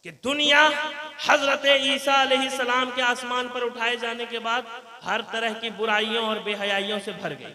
कि दुनिया हजरत ईसा अलैहिस्सलाम के आसमान पर उठाए जाने के बाद हर तरह की बुराइयों और बेहयाइयों से भर गई।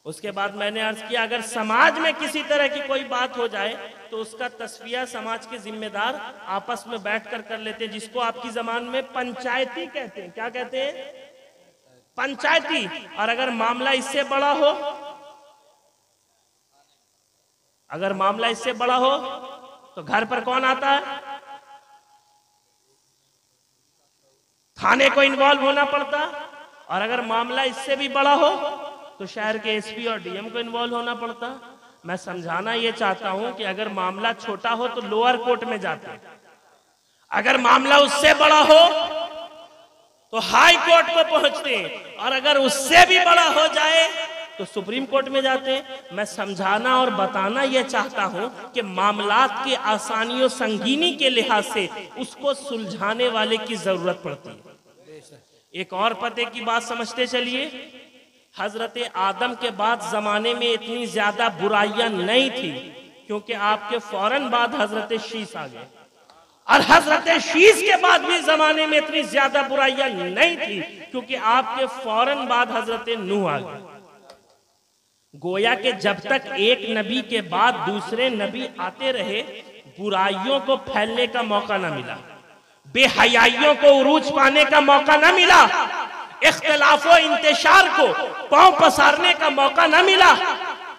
उसके बाद मैंने अर्ज किया, अगर समाज में किसी तरह की कोई बात हो जाए तो उसका तस्फिया समाज के जिम्मेदार आपस में बैठकर कर लेते हैं, जिसको आपकी जबान में पंचायती कहते हैं। क्या कहते हैं? पंचायती। और अगर मामला इससे बड़ा हो, अगर मामला इससे बड़ा हो तो घर पर कौन आता है? थाने को इन्वॉल्व होना पड़ता। और अगर मामला इससे भी बड़ा हो तो शहर के एसपी और डीएम को इन्वॉल्व होना पड़ता। मैं समझाना ये चाहता हूं कि अगर मामला छोटा हो तो लोअर कोर्ट में जाते हैं, अगर मामला उससे बड़ा हो तो हाई कोर्ट को पहुंचते हैं, और अगर उससे भी बड़ा हो जाए तो सुप्रीम कोर्ट में जाते हैं। मैं समझाना और बताना यह चाहता हूं कि मामलात की आसानी और संगीनी के लिहाज से उसको सुलझाने वाले की जरूरत पड़ती है। एक और पते की बात समझते चलिए, हजरत आदम के बाद जमाने में इतनी ज्यादा बुराइयां नहीं थी, क्योंकि आपके फौरन बाद हजरत शीस आ गए, और हजरत शीस के बाद भी जमाने में इतनी ज्यादा बुराइयां नहीं थी, क्योंकि आपके फौरन बाद हजरत नूह आ गए। गोया के जब तक एक नबी के बाद दूसरे नबी आते रहे, बुराइयों को फैलने का मौका ना मिला, बेहयाइयों को उरूज पाने का मौका ना मिला, इख्तिलाफो इंतशार को पांव पसारने का मौका ना मिला।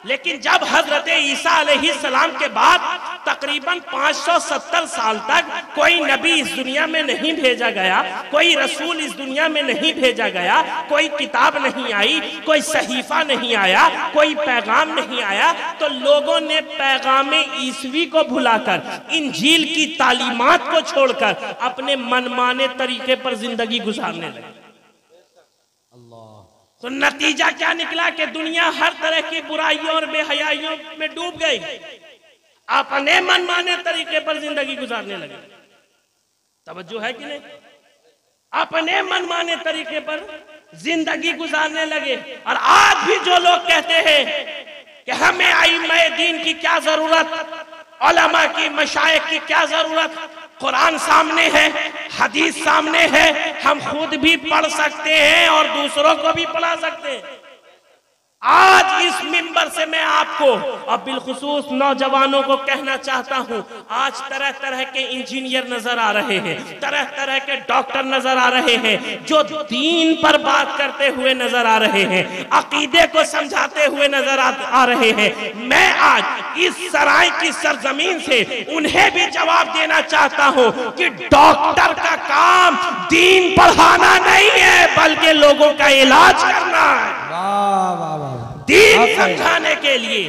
लेकिन जब हजरत ईसा अलैहिस्सलाम के बाद तकरीबन 570 साल तक कोई नबी इस दुनिया में नहीं भेजा गया, कोई रसूल इस दुनिया में नहीं भेजा गया, कोई किताब नहीं आई, कोई सहीफा नहीं आया, कोई पैगाम नहीं आया, तो लोगों ने पैगाम ईसवी को भुलाकर, इंजील की तालीमात को छोड़कर अपने मनमाने तरीके पर जिंदगी गुजारने लगे। तो नतीजा क्या निकला कि दुनिया हर तरह की बुराइयों और बेहयाइयों में डूब गई, अपने मनमाने तरीके पर जिंदगी गुजारने लगे। तवज्जो है कि नहीं? अपने मनमाने तरीके पर जिंदगी गुजारने लगे। और आज भी जो लोग कहते हैं कि हमें आइम्मा दीन की क्या जरूरत, उलमा की, मशाइख की क्या जरूरत, कुरान सामने है, हदीस सामने है, हम खुद भी पढ़ सकते हैं और दूसरों को भी पढ़ा सकते हैं। आज इस मिंबर से मैं आपको और बिलखुसूस नौजवानों को कहना चाहता हूं, आज तरह तरह के इंजीनियर नजर आ रहे हैं, तरह तरह के डॉक्टर नजर आ रहे हैं, जो दीन पर बात करते हुए नजर आ रहे हैं, अकीदे को समझाते हुए नजर आ रहे हैं। मैं आज इस सराय की सरजमीन से उन्हें भी जवाब देना चाहता हूं कि डॉक्टर का काम दीन पढ़ाना नहीं है, बल्कि लोगों का इलाज करना है। दीन समझाने के लिए,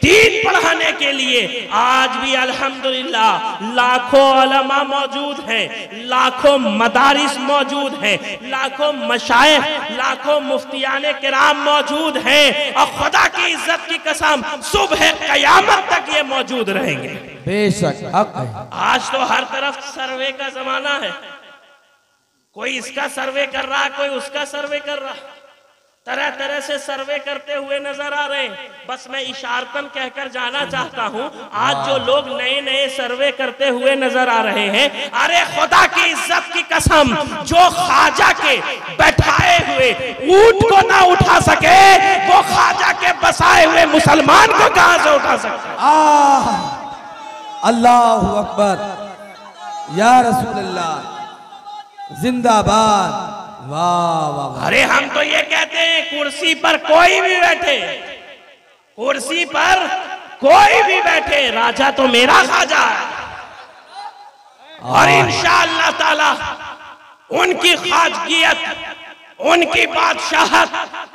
दीन पढ़ाने के लिए आज भी अल्हम्दुलिल्लाह लाखों उलमा मौजूद हैं, लाखों मदारिस मौजूद हैं, लाखों मशाइख, लाखों मुफ्तियाने किराम मौजूद हैं, और खुदा की इज्जत की कसम सुबह क़यामत तक ये मौजूद रहेंगे। बेशक हक है। आज तो हर तरफ सर्वे का जमाना है, कोई इसका सर्वे कर रहा, कोई उसका सर्वे कर रहा, तरह तरह से सर्वे करते हुए नजर आ रहे हैं। बस मैं इशारतन कहकर जाना चाहता हूं, आज जो लोग नए नए सर्वे करते हुए नजर आ रहे हैं, अरे खुदा की इज्जत की कसम, जो ख्वाजा के बैठाए हुए ऊंट को ना उठा सके, वो ख्वाजा के बसाए हुए मुसलमान को कहां से उठा सकता? अल्लाहु अकबर, या रसूल अल्लाह, जिंदाबाद। वाह वाह। अरे हम तो ये कहते हैं, कुर्सी पर कोई भी बैठे, कुर्सी पर कोई भी बैठे, राजा तो मेरा ख्वाजा है, और इंशाअल्लाह ताला उनकी ख्वाजगियत, उनकी बादशाहत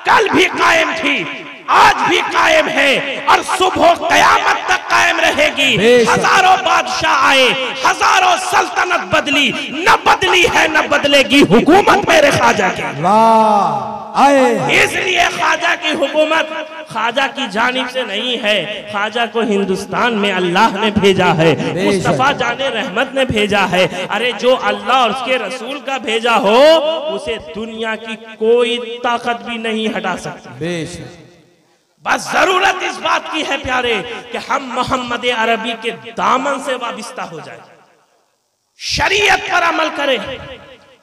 कल भी कायम थी, आज भी कायम है, और सुबह क़यामत तक कायम रहेगी। हजारों बादशाह आए, हजारों सल्तनत बदली, न बदली है न बदलेगी हुकूमत मेरे ख्वाजा की। वाह आए। इसलिए ख्वाजा की हुकूमत ख्वाजा की जानिब से नहीं है, ख्वाजा को हिंदुस्तान में अल्लाह ने भेजा है, मुस्तफा जाने रहमत ने भेजा है। अरे जो अल्लाह और उसके रसूल का भेजा हो, उसे दुनिया की कोई ताकत भी नहीं हटा सकती। बस जरूरत इस बात की है प्यारे कि हम मोहम्मद अरबी के दामन से वाबिस्ता हो जाए, शरीयत पर अमल करें,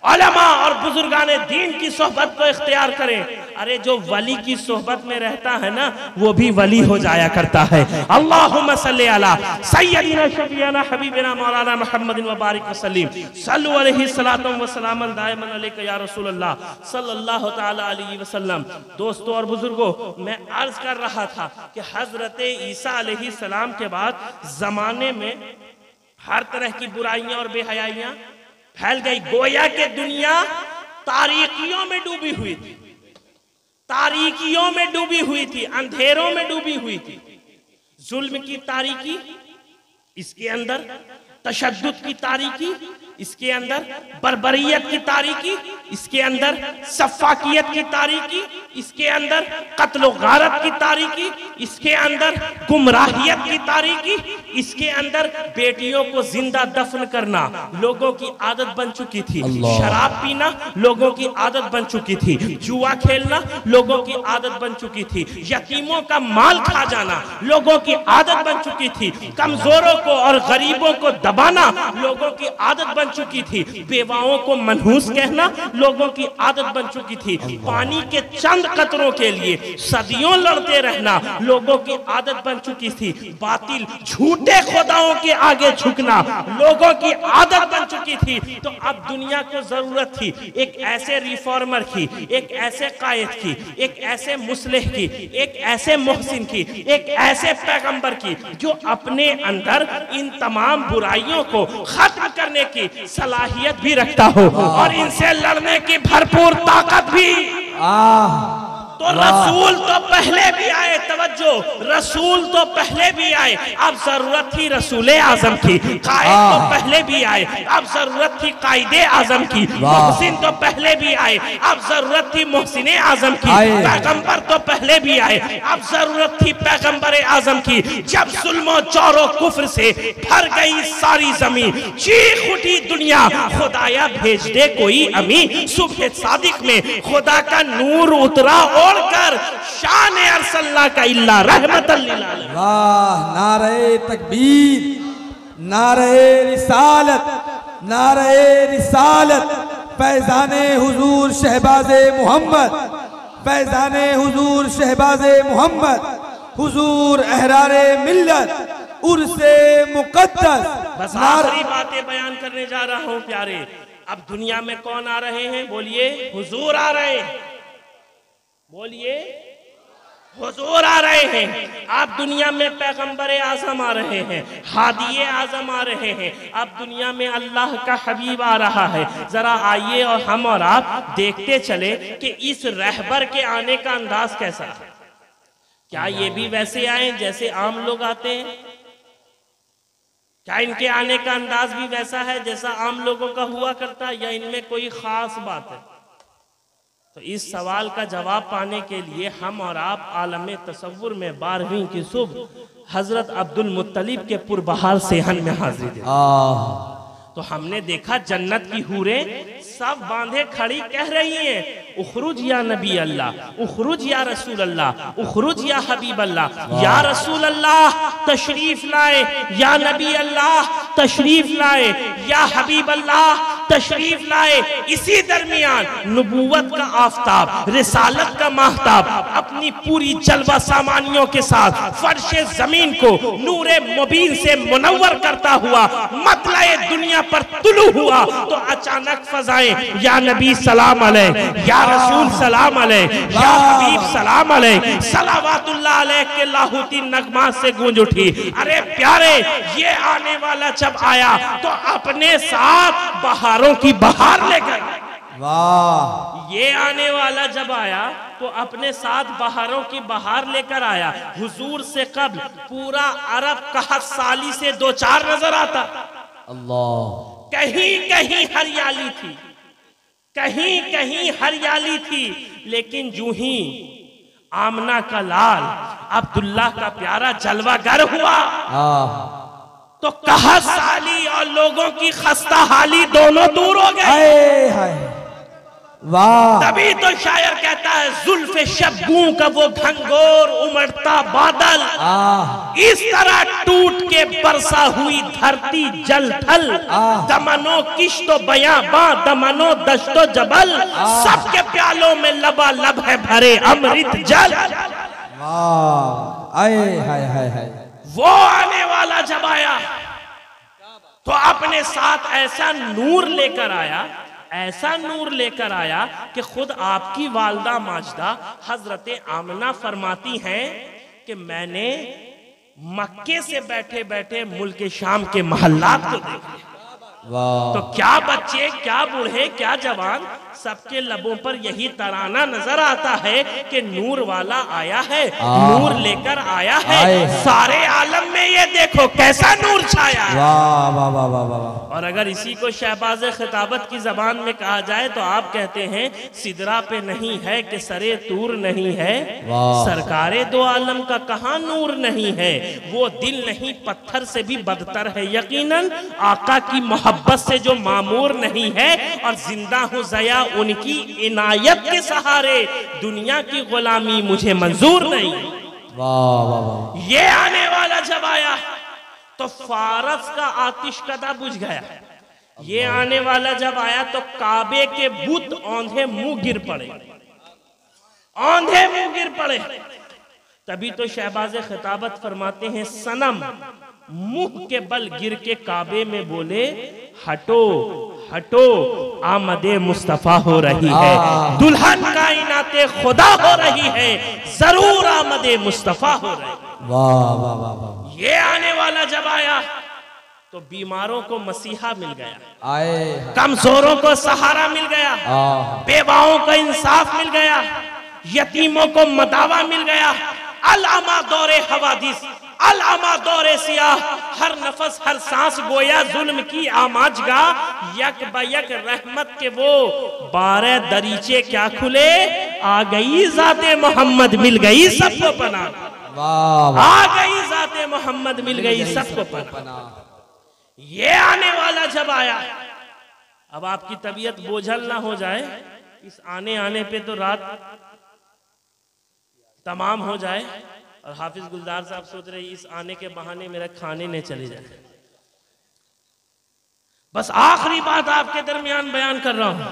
उलमा और बुजुर्गाने दीन की सोहबत को इख्तियार करें। अरे जो वली की सोहबत में रहता है ना, वो भी वली हो जाया करता है। अल्लाहुम्मा सल्ली अला सय्यदिना शफीना हबीबिना मौलाना मुहम्मदिन व बारिक वसल्लिम सल्लु अलैहि सलातु व सलामन दायमन अलैका या रसूलल्लाह सल्लल्लाहु तआला अलैहि वसल्लम। दोस्तों और बुजुर्गों, मैं अर्ज कर रहा था कि हजरत ईसा अलैहि सलाम के बाद जमाने में हर तरह की बुराइयां और बेहयाइयां फैल गई। गोया के दुनिया तारीकियों में डूबी हुई थी, तारीकियों में डूबी हुई थी, अंधेरों में डूबी हुई थी। जुल्म की तारीकी, इसके अंदर तशद्दुद की तारीकी, इसके अंदर बर्बरियत की तारीकी, इसके अंदर सफाकियत की तारीकी, इसके अंदर कत्ल गारत की तारीकी, इसके अंदर गुमराहियत की तारीकी, इसके अंदर बेटियों को जिंदा दफन करना लोगों की आदत बन चुकी थी, शराब पीना लोगों की आदत बन चुकी थी, जुआ खेलना लोगों की आदत बन चुकी थी, यतीमों का माल खा जाना लोगों की आदत बन चुकी थी, कमजोरों को और गरीबों को दबाना लोगों की आदत बन चुकी थी, बेवाओं को मनहूस कहना लोगों की आदत बन चुकी थी, पानी के चंद कतरों के लिए सदियों लड़ते रहना लोगों की आदत बन चुकी थी, बातिल झूठे खुदाओं के आगे झुकना लोगों की आदत बन चुकी थी। तो अब दुनिया को जरूरत थी एक ऐसे रिफॉर्मर की, एक ऐसे कायद की, एक ऐसे मुस्लिह की, एक ऐसे मोहसिन की, एक ऐसे पैगंबर की जो अपने अंदर इन तमाम बुराइयों को खत्म करने की सलाहियत भी रखता हो और इनसे लड़ने की भरपूर ताकत भी। तो रसूल तो पहले भी आए, तवज्जो, रसूल तो पहले भी आए, अब जरूरत थी रसूल आजम की। कायद तो पहले भी आए, अब जरूरत थी कायदे आजम की। मोहसिन तो पहले भी आए, अब जरूरत थी मोहसिन आजम की। पैगंबर तो पहले भी आए, अब जरूरत थी पैगंबर आजम की। जब जुल्मो चौरो कुफ्र से भर गई सारी जमीन, चीख उठी दुनिया, खुदाया भेज दे कोई अमी। सुबह सादिक में खुदा का नूर उतरा और कर शान अरसलना का इल्ला रहमतल लिल आलमीन। वाह, नारे तकबीर, नारे रिसालत, नारे रिसालत, फैजाने हुजूर शहबाजे मोहम्मद, फैजाने हुजूर शहबाजे मोहम्मद, हुजूर अहरारे मिल्लत, उर्से मुकद्दस। बस आखिरी बातें बयान करने जा रहा हूं प्यारे। अब दुनिया में कौन आ रहे हैं? बोलिए, हुजूर आ रहे हैं। बोलिए, हुजूर आ रहे हैं। अब दुनिया में पैगंबर आजम आ रहे हैं, हादिये आजम आ रहे हैं। अब दुनिया में अल्लाह का हबीब आ रहा है। जरा आइए और हम और आप देखते चले कि इस रहबर के आने का अंदाज कैसा है। क्या ये भी वैसे आए जैसे आम लोग आते हैं? क्या इनके आने का अंदाज भी वैसा है जैसा आम लोगों का हुआ करता है, या इनमें कोई खास बात है? तो इस सवाल का जवाब पाने के लिए हम और आप आलम तसव्वुर में 12वीं की सुबह हजरत अब्दुल मुत्तलिब के पुरबहार सेहन में हाजिर थे। तो हमने देखा जन्नत की हूरें सब बांधे खड़ी कह रही हैं, उखरुज या नबी अल्लाह, उखरुज या रसूल अल्लाह, उखरुज या हबीब अल्लाह। या रसूल अल्लाह तशरीफ लाए, या नबी अल्लाह तशरीफ लाए, या हबीब अल्लाह तशरीफ लाए। इसी दरमियान नबूवत का आफताब, रिसालत का महताब अपनी पूरी जलवा सामानियों के साथ फर्शे जमीन को नूरे मुबीन से मुनव्वर करता हुआ मतलाए दुनिया पर तुलू हुआ। तो अचानक फजाएं या नबी सलाम अलैह, या रसूल सलाम अलैह, या हबीब सलाम अलैह, सलावतुल्लाह अलैह के लाहौती नगमा से गूंज उठी। अरे प्यारे, ये आने वाला जब आया तो अपने साथ बहारों की बहार लेकर, वाह, ये आने वाला जब आया तो अपने साथ बहारों की बहार लेकर आया। हुजूर से कब्ल पूरा अरब कहत साली से दो चार नजर आता। अल्लाह, कहीं कहीं हरियाली थी, कहीं कहीं हरियाली थी, लेकिन जूं ही आमना का लाल अब्दुल्ला का प्यारा जलवागर हुआ तो कहत साली और लोगों की खस्ता हाली दोनों दूर हो गए। वाह, तभी तो शायर कहता है, जुल्फे शबगू का वो घंघोर उमड़ता बादल, इस तरह टूट के बरसा हुई धरती जल थल, दमनो किश्तो बयाबा दमनो दश्तो जबल, सबके प्यालों में लबालब है भरे अमृत जल। वाह, आए हाय हाय हाय। वो आने वाला जब आया तो अपने साथ ऐसा नूर लेकर आया, ऐसा नूर लेकर आया कि खुद आपकी वालदा माजदा हजरत आमना फरमाती हैं कि मैंने मक्के से बैठे बैठे मुल्क शाम के महल्लात को देखे। तो क्या बच्चे, क्या बूढ़े, क्या जवान, सबके लबों पर यही तराना नजर आता है कि नूर वाला आया है, नूर लेकर आया है। सारे आलम में ये देखो कैसा नूर छाया है। वाह वाह वाह वाह वाह। और अगर इसी को शहबाज खिताबत की जबान में कहा जाए तो आप कहते हैं सिदरा पे नहीं है कि सरे तूर नहीं है, सरकारे दो आलम का कहां नूर नहीं है। वो दिल नहीं पत्थर से भी बदतर है यकीनन, आका की मोहब्बत से जो मामूर नहीं है, और जिंदा हूं जया उनकी इनायत के सहारे, दुनिया की गुलामी मुझे मंजूर नहीं। वाह वाह वाह। ये आने वाला जब आया तो फारस का आतिश कदा बुझ गया। ये आने वाला जब आया तो काबे के बुत औंधे मुंह गिर पड़े, औंधे मुंह गिर पड़े। तभी तो शहबाज खिताबत फरमाते हैं सनम मुंह के बल गिर के काबे में बोले हटो हटो, आमदे मुस्तफा हो रही है, दुल्हन कायनाते खुदा हो रही है, जरूर आमदे मुस्तफा हो रही है। वाह वाह वाह वाह। ये आने वाला जब आया तो बीमारों को मसीहा मिल गया, आए कमजोरों को सहारा मिल गया, बेवाओं को इंसाफ मिल गया, यतीमों को मदावा मिल गया। अलामा दौरे हवादिस, अलामा दौरे सियाह, हर नफस हर सांस गोया जुल्म की आमाजगा, यक बयक रहमत के वो 12 दरीचे क्या खुले, आ गई जाते मोहम्मद मिल गई सबको पना। वाह, आ गई जाते मोहम्मद मिल गई सबको पना। ये आने वाला जब आया, अब आपकी तबीयत बोझल ना हो जाए, इस आने आने पे तो रात तमाम हो जाए, और हाफिज गुलजार साहब सोच रहे इस आने के बहाने मेरा खाने न चले जाए। बस आखिरी बात आपके दरमियान बयान कर रहा हूं।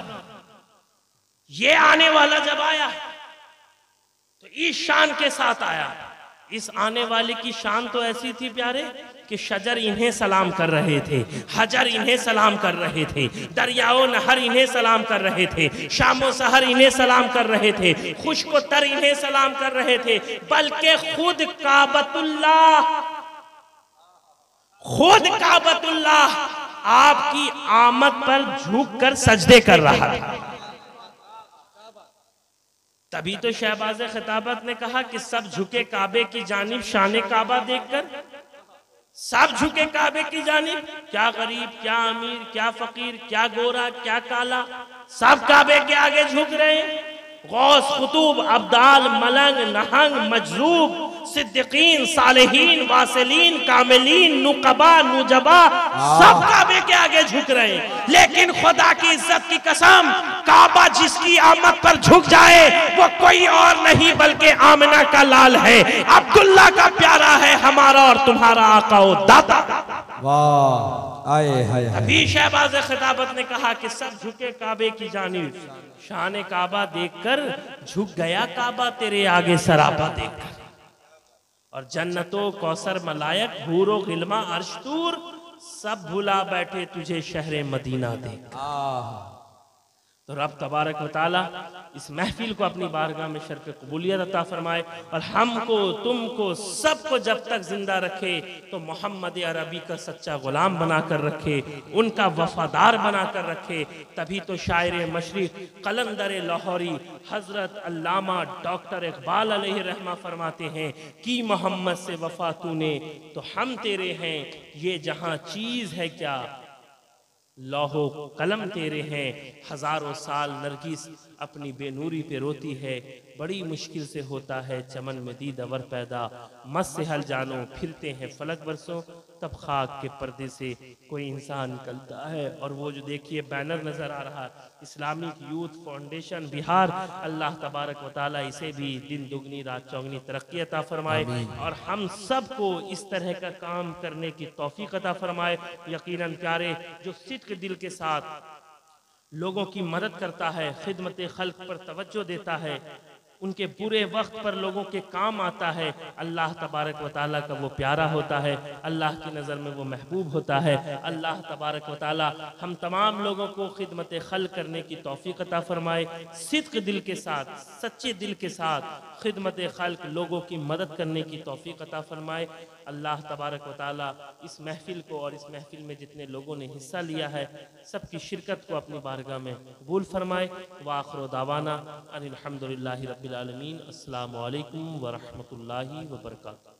ये आने वाला जब आया तो इस शान के साथ आया। इस आने वाले की शान तो ऐसी थी प्यारे कि शजर इन्हें सलाम कर रहे थे, हजर इन्हें सलाम कर रहे थे, दरियाओ नहर इन्हें सलाम कर रहे थे, शामो सहर इन्हें सलाम कर रहे थे, खुश्को तर इन्हें सलाम कर रहे थे, बल्कि खुद काबतुल्लाह आपकी आमद पर झुक कर सजदे कर रहा था। तभी तो शहबाज खिताबत ने कहा कि सब झुके काबे की जानिब शान काबा देखकर, सब झुके काबे की जानिब, क्या गरीब, क्या अमीर, क्या फकीर, क्या गोरा, क्या काला, सब काबे के आगे झुक रहे हैं। गौस, कुतुब, अब्दाल, मलंग, नहंग, मजरूब, सिद्दीकीन, सालेहीन, वासिलीन, कामिलीन, नुकबा, नुजबा, सब काबे के आगे झुक रहे हैं। लेकिन खुदा की इज्जत की कसम, काबा जिसकी आमद पर झुक जाए वो कोई और नहीं बल्कि आमिना का लाल है, अब्दुल्ला का प्यारा है, हमारा और तुम्हारा आका ओ दाता। वाह, आए हाय हाय। अभी शहबाज खिताबत ने कहा कि सब झुके काबे की जानिब, शान काबा देखकर झुक गया काबा तेरे आगे सरापा देखकर। और जन्नतो कौसर मलायक हूरो गिलमा अर्शतूर सब भुला बैठे तुझे शहरे मदीना देख। तो रब तबारक व तआला इस महफिल को अपनी बारगाह में शर्फ कबूलियत अता फरमाए, और हमको तुमको सबको जब तक जिंदा रखे तो मोहम्मद अरबी का सच्चा गुलाम बनाकर रखे, उनका वफादार बनाकर रखे। तभी तो शायर मशरिक कलंदर लाहौरी हजरत अल्लामा डॉक्टर इकबाल अलैहि रहमा फरमाते हैं कि मोहम्मद से वफा तूने तो हम तेरे हैं, ये जहां चीज है क्या लौहो कलम तेरे हैं। हजारों साल नरगिस अपनी बेनूरी पे रोती है, बड़ी मुश्किल से होता है चमन में दीद अवर पैदा, मत से हल जानो फिरते हैं फलक बरसों तब खाक के पर्दे से कोई इंसान निकलता है। और वो जो देखिए बैनर नज़र आ रहा है, इस्लामिक यूथ फाउंडेशन बिहार, अल्लाह तबारक व तआला इसे भी दिन दुगनी रात चौगनी तरक्की अता फरमाए और हम सब को इस तरह का काम करने की तौफीक अता फरमाए। यकीनन प्यारे, जो सिद्क दिल के साथ लोगों की मदद करता है, खिदमत खल्क पर तवज्जो देता है, उनके बुरे वक्त पर लोगों के काम आता है, अल्लाह तबारक व तआला का वो प्यारा होता है, अल्लाह की नज़र में वो महबूब होता है। अल्लाह तबारक व तआला हम तमाम लोगों को खिदमत खल्क करने की तौफीक अता फरमाए, सिद्क दिल के साथ, सच्चे दिल के साथ खिदमत खल्क लोगों की मदद करने की तौफीक अता फरमाए। अल्लाह तबारक व तआला इस महफिल को और इस महफिल में जितने लोगों ने हिस्सा लिया है सबकी शिरकत को अपनी बारगाह में कबूल फरमाए। व आखिर दावाना अनिल हम्दुलिल्लाहि रब्बिल आलमीन। अस्सलामु अलैकुम व रहमतुल्लाहि व बरकातुहू।